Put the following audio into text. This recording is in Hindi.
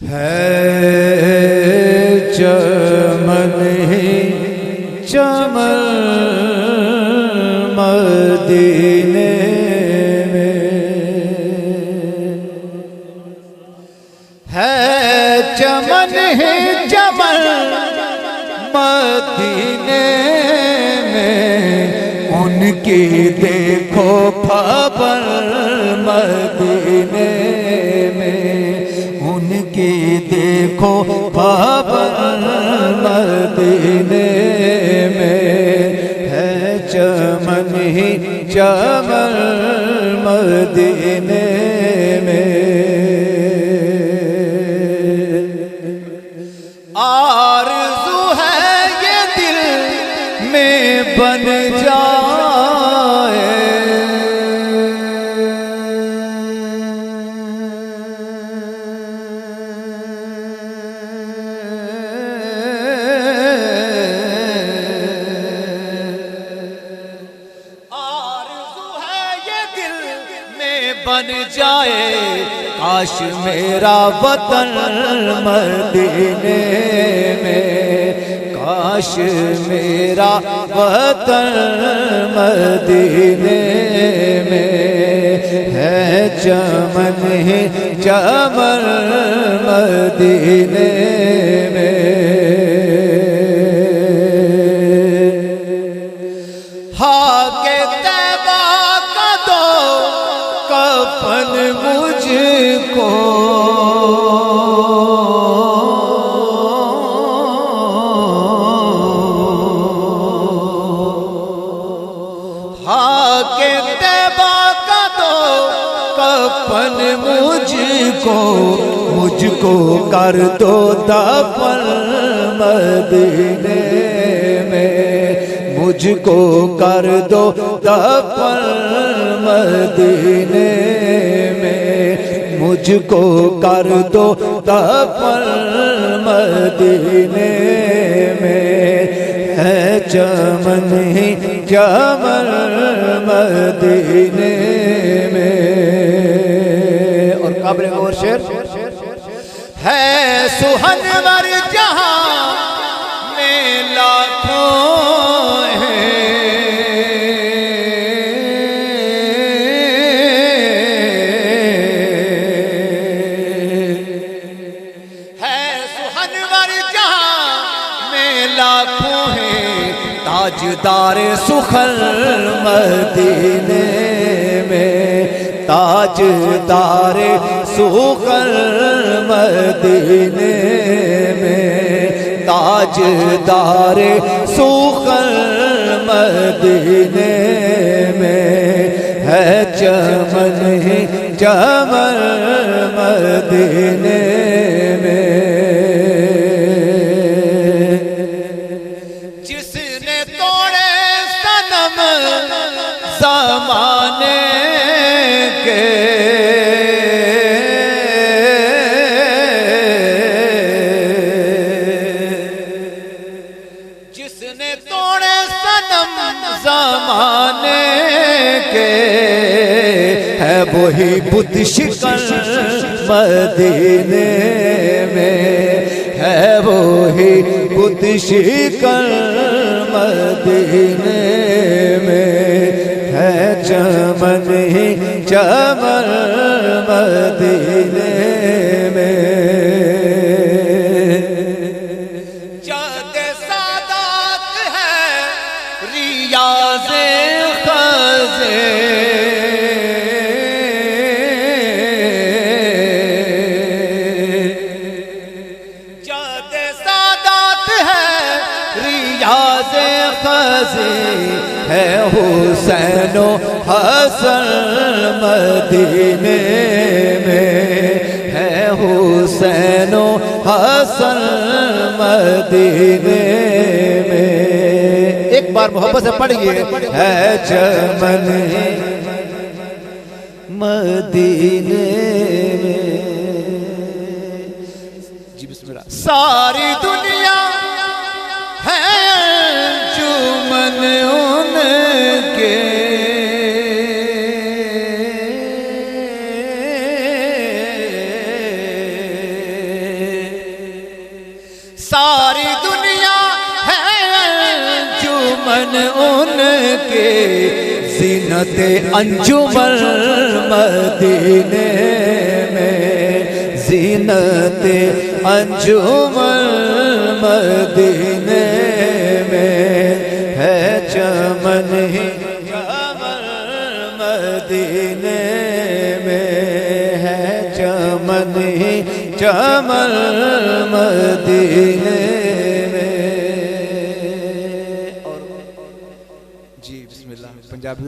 है चमन ही चमन मदीने में, है चमन ही चमन मदीने में, उनकी देखो खबर मदीने में, उनकी देखो खबर मदीने में, है चमन ही चमन मदीने में। आरज़ू है ये दिल में बन जाए, बन जाए काश मेरा वतन मदीने में, काश मेरा वतन मदीने में, है चमन ही चमन मदीने में। कफन मुझको हाके तैबा का दो, कफन मुझको, मुझको कर दो दफन मदीने में, मुझको कर दो दफन मदीने में, मुझको कर दो दफन मदीने में, है चमन ही चमन मदीने में। और काबिल गौर शेर है सुहनवर जहां में लाखों लाखों हैं, ताजदार सुखल मदीने में, ताजदार सुखल मदीने में, ताजदार सुखल मदीने में, है चमन ही चमन मदीने में। ज़माने के जिसने तोड़े सनम ज़माने के, है वही बुत शिकन मदीने में, है वही बुत शिकन मदीने में, है चमन ही चमन मदीने में। जाते सादात है रियाज़े ख़ज़े, जाते सादात है रियाज़े ख़ज़े, है हुसैनो हसन मदीने में, है हुसैनो हसन मदीने में। एक बार मोहब्बत से पढ़िए, है चमन मदीने में। जी बिस्मिल्लाह। सारी दुनिया है चुमन उनके, चमन उनके ज़ीनत अंजुमन मदीने में, ज़ीनत अंजुमन मदीने में है चमन ही चमन मदीने में है चमन ही चमन मदीने